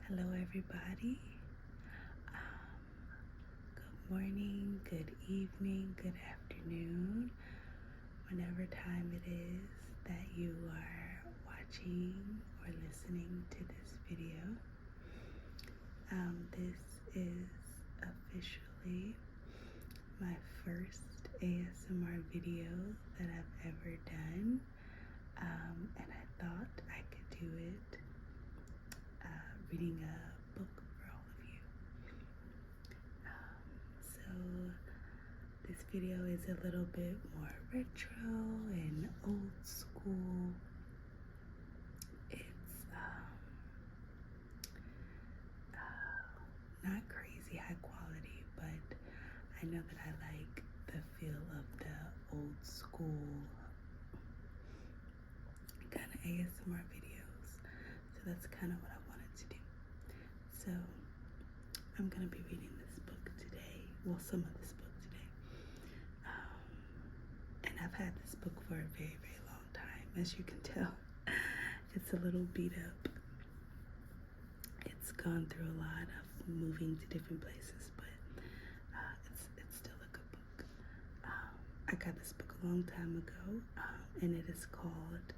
Hello, everybody. Um, Good morning, good evening, good afternoon, whenever time it is that you are watching or listening to this video. This is officially my first ASMR video that I've ever done, and I thought I could do it reading a book for all of you. So this video is a little bit more retro and old school. It's not crazy high quality, but I know that I like the feel of the old school kind of ASMR videos. So that's kind of what I wanted to do. So I'm going to be reading this book today. Well, some of this book today. And I've had this book for a very, very long time. As you can tell, it's a little beat up. It's gone through a lot of moving to different places, but it's still a good book. I got this book a long time ago, and it is called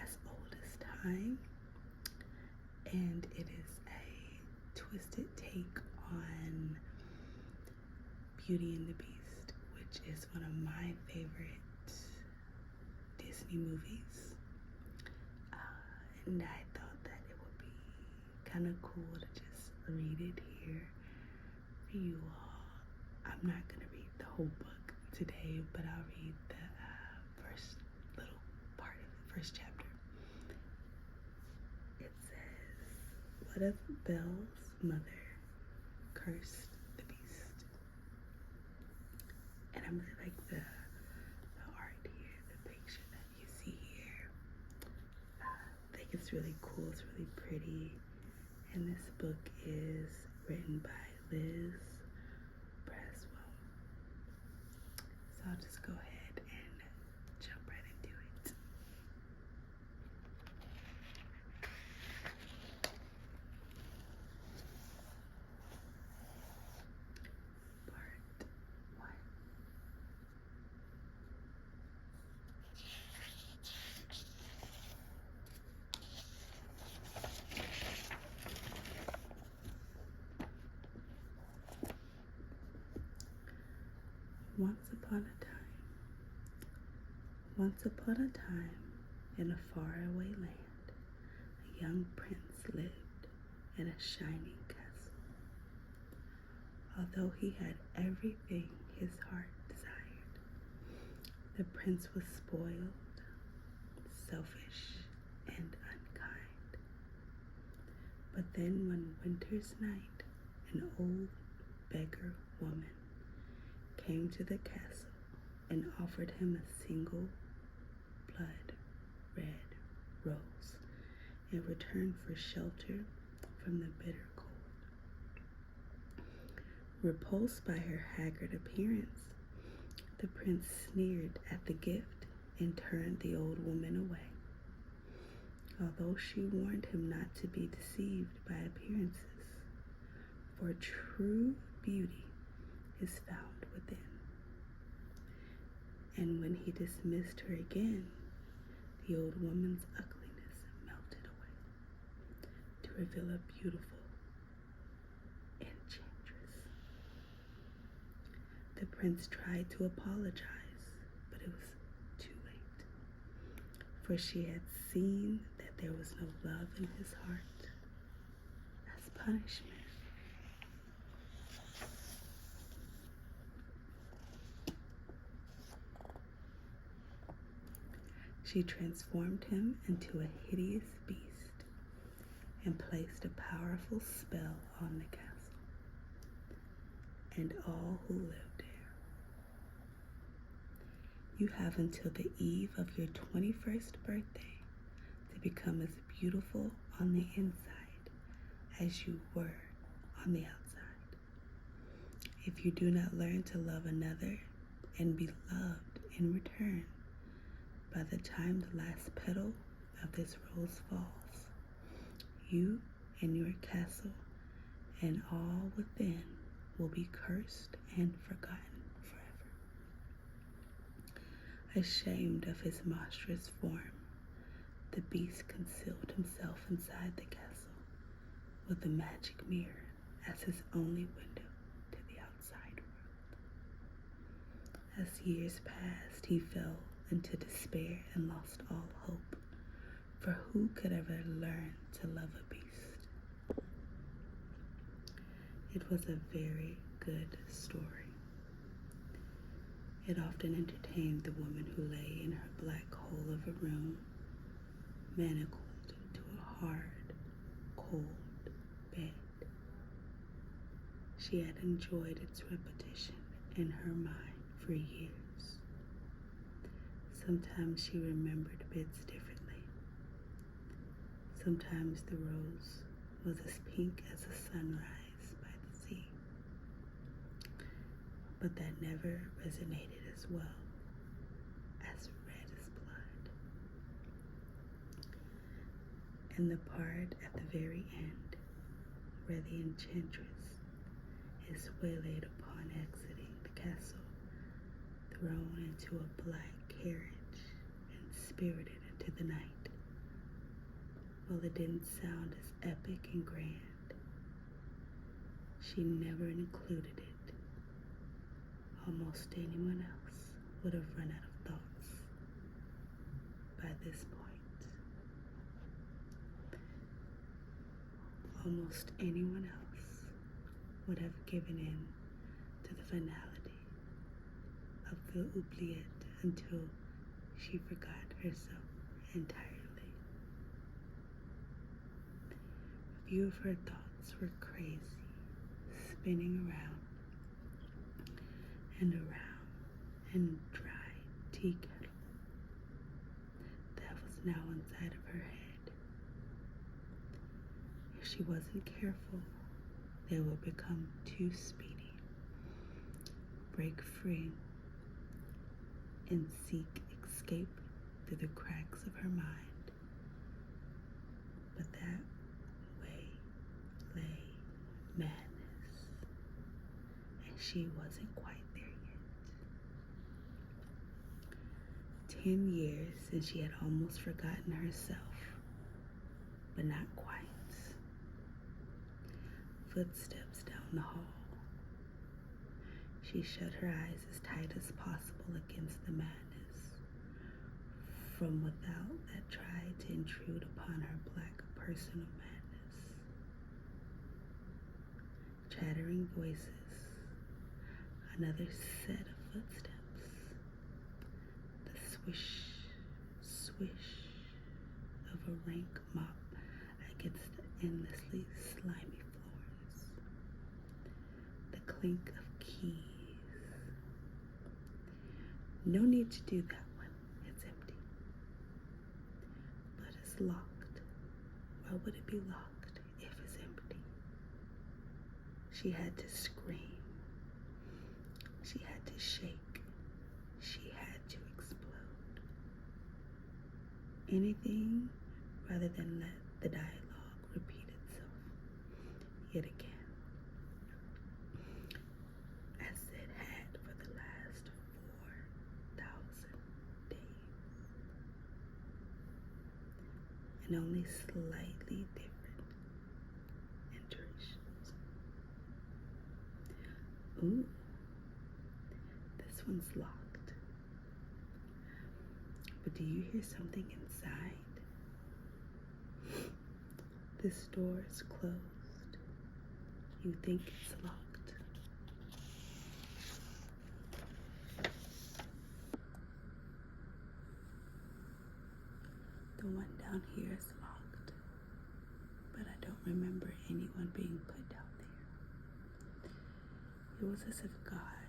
As Old as Time, and it is a twisted take on Beauty and the Beast, which is one of my favorite Disney movies. And I thought that it would be kind of cool to just read it here for you all. I'm not going to read the whole book today, but I'll read the first little part of the first chapter. It says, "What if Belle's mother cursed the beast?" And I really like the art here, the picture that you see here. I think it's really cool, it's really pretty. And this book is written by Liz Braswell. So I'll just go ahead and jump right into it. Part 1. Once upon a time, in a faraway land, a young prince lived in a shining castle. Although he had everything his heart desired, the prince was spoiled, selfish, and unkind. But then one winter's night, an old beggar woman came to the castle and offered him a single blood red rose in return for shelter from the bitter cold. Repulsed by her haggard appearance, the prince sneered at the gift and turned the old woman away. Although she warned him not to be deceived by appearances, for true beauty is found within. And when he dismissed her again, the old woman's ugliness melted away to reveal a beautiful enchantress. The prince tried to apologize, but it was too late, for she had seen that there was no love in his heart. As punishment, she transformed him into a hideous beast and placed a powerful spell on the castle and all who lived there. You have until the eve of your 21st birthday to become as beautiful on the inside as you were on the outside. If you do not learn to love another and be loved in return, by the time the last petal of this rose falls, you in your castle, and all within will be cursed and forgotten forever. Ashamed of his monstrous form, the beast concealed himself inside the castle with the magic mirror as his only window to the outside world. As years passed, he fell into despair and lost all hope, for who could ever learn to love a beast? It was a very good story. It often entertained the woman who lay in her black hole of a room, manacled to a hard, cold bed. She had enjoyed its repetition in her mind for years. Sometimes she remembered bits differently. Sometimes the rose was as pink as a sunrise by the sea. But that never resonated as well as red as blood. And the part at the very end where the enchantress is waylaid upon exiting the castle, thrown into a black carriage and spirited into the night. While it didn't sound as epic and grand, she never included it. Almost anyone else would have run out of thoughts by this point. Almost anyone else would have given in to the finality of the oubliette until she forgot herself entirely. A few of her thoughts were crazy, spinning around and around in a dry tea kettle that was now inside of her head. If she wasn't careful, they would become too speedy, break free, and seek escape through the cracks of her mind. But that way lay madness, and she wasn't quite there yet. 10 years since she had almost forgotten herself, but not quite. Footsteps down the hall. She shut her eyes as tight as possible against the madness from without that tried to intrude upon her black personal madness. Chattering voices, another set of footsteps, the swish, swish of a rank mop against the endlessly slimy floors, the clink of keys. No need to do that one, it's empty. But it's locked. Why would it be locked if it's empty? She had to scream. She had to shake. She had to explode. Anything rather than let the dialogue repeat itself yet again, as it had for the last 4,000 days, and only slightly different iterations. Ooh, this one's locked. But do you hear something inside? This door is closed. You think it's locked. The one down here is locked, but I don't remember anyone being put down there. It was as if God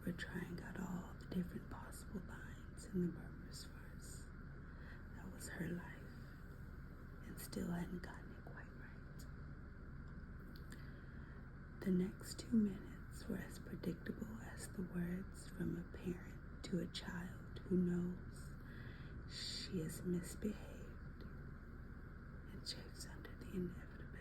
were trying out all the different possible lines in the murmurous verse. That was her life, and still hadn't gotten it quite right. The next 2 minutes were as predictable as the words from a parent to a child who knows she has misbehaved and chafes under the inevitability.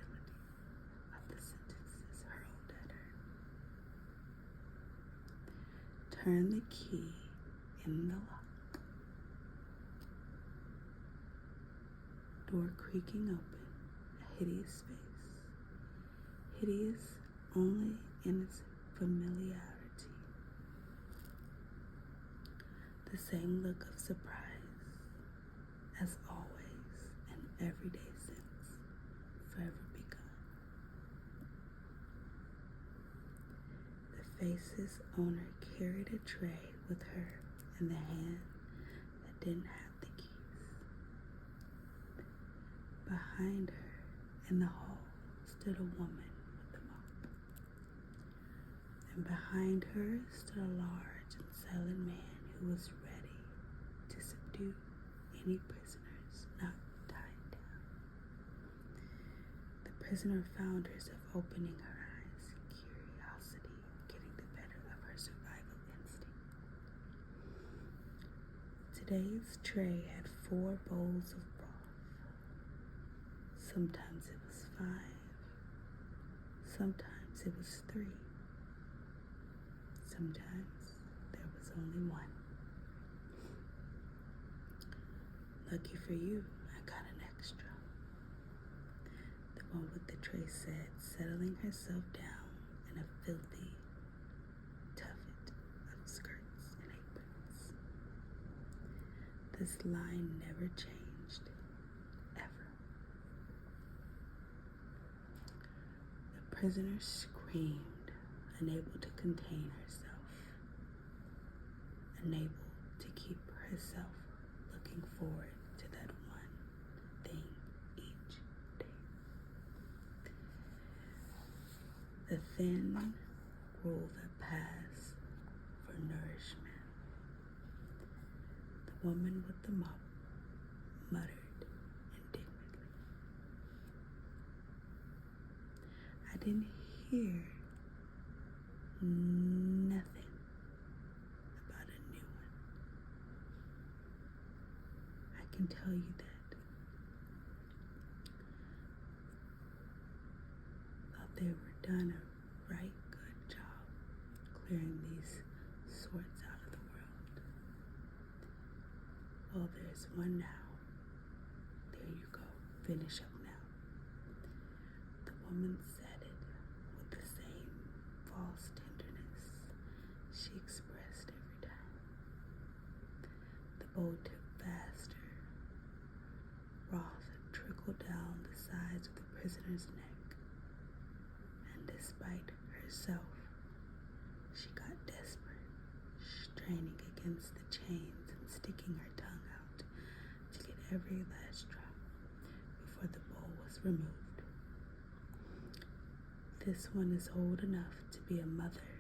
turn the key in the lock. Door creaking open, a hideous face. Hideous only in its familiarity. The same look of surprise, as always and every day since, forever begun. The face's owner carried a tray with her in the hand that didn't have the keys. Behind her in the hall stood a woman with a mop. And behind her stood a large and silent man who was ready to subdue any prisoners not tied down. The prisoner found herself opening her eyes, curiosity getting the better of her survival instinct. Today's tray had 4 bowls of broth. Sometimes it was 5. Sometimes it was 3. Sometimes there was only 1. Lucky for you, I got an extra. The one with the tray said, settling herself down in a filthy tuffet of skirts and aprons. This line never changed, ever. The prisoner screamed, unable to contain herself, unable to keep herself looking forward to that one thing each day. The thin gruel that passed for nourishment. The woman with the mop muttered indignantly. I didn't hear nothing about a new one. I can tell you that. Thought they were done a right good job clearing these sorts out of the world. Well, there's one now. There you go. Finish up now. The woman said it with the same false tenderness she expressed every time. The bowl tipped faster. Broth trickled down the sides of the prisoner's neck. And despite herself, she got desperate, straining against the chains and sticking her tongue out to get every last drop before the bowl was removed. This one is old enough to be a mother,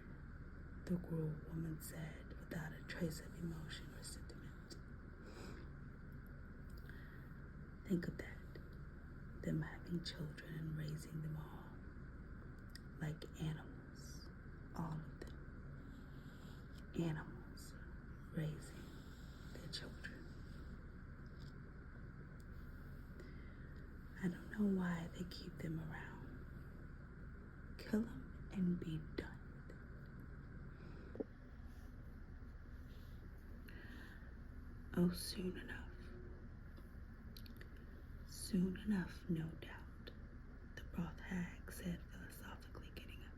the gruel woman said without a trace of emotion or sentiment. Think of that, them having children and raising them all, like animals, all of them. Animals raising their children. I don't know why they keep them around. Kill them and be done with it. Oh, soon enough. Soon enough, no doubt, the broth hag said philosophically, getting up.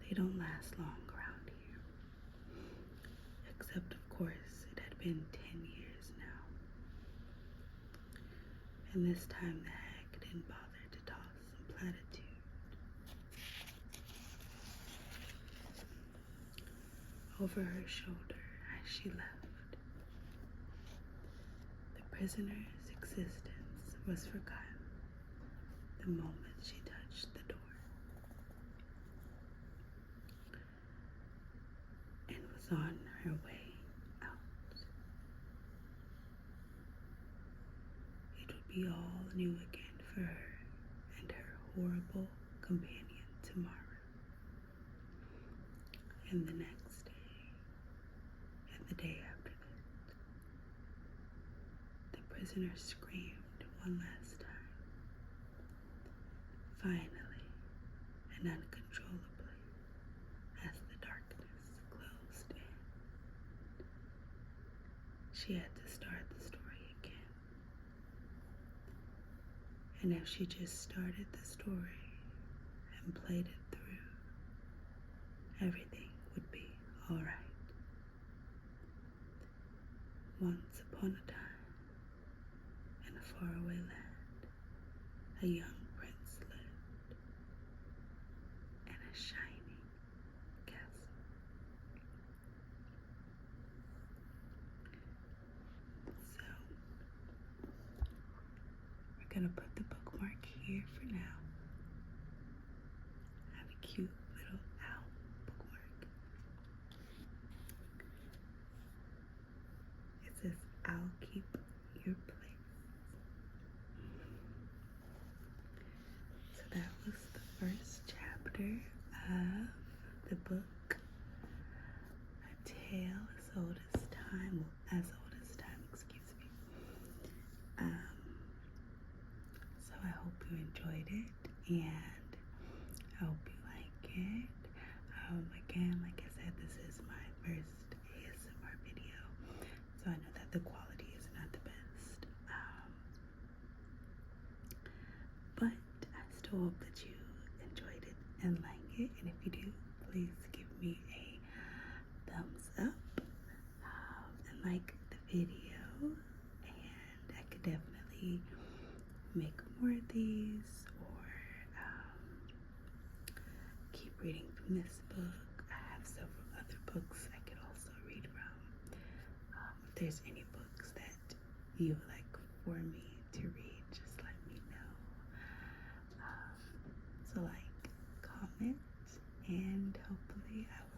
They don't last long around here. Except, of course, it had been 10 years now. And this time the hag didn't bother to toss some platitude. Over her shoulder as she left, the prisoner's existence was forgotten the moment she touched the door and was on her way out. It would be all new again for her and her horrible companion tomorrow, and the next day, and the day after that. The prisoner screamed one last time, finally and uncontrollably, as the darkness And if she just started the story and played it through, everything would be alright. Once upon a time, in a faraway land, a young prince lived in a shining castle. So, we're gonna put the bookmark here for now. Have a cute little owl bookmark. It says, "I'll keep your place." So that was the first chapter of the book, A Tale as Old as Time, excuse me. So I hope you enjoyed it, and I hope you like it. Again, like I said, this is my first ASMR video, so I know that the quality is not the best. But I still hope that you enjoyed it and like it, and if you do, please give me a thumbs up and like the video, and I could definitely make more of these, or keep reading from this book. I have several other books I could also read from. If there's any books that you would like for me to read, just let me know. So like, comment, and hopefully I will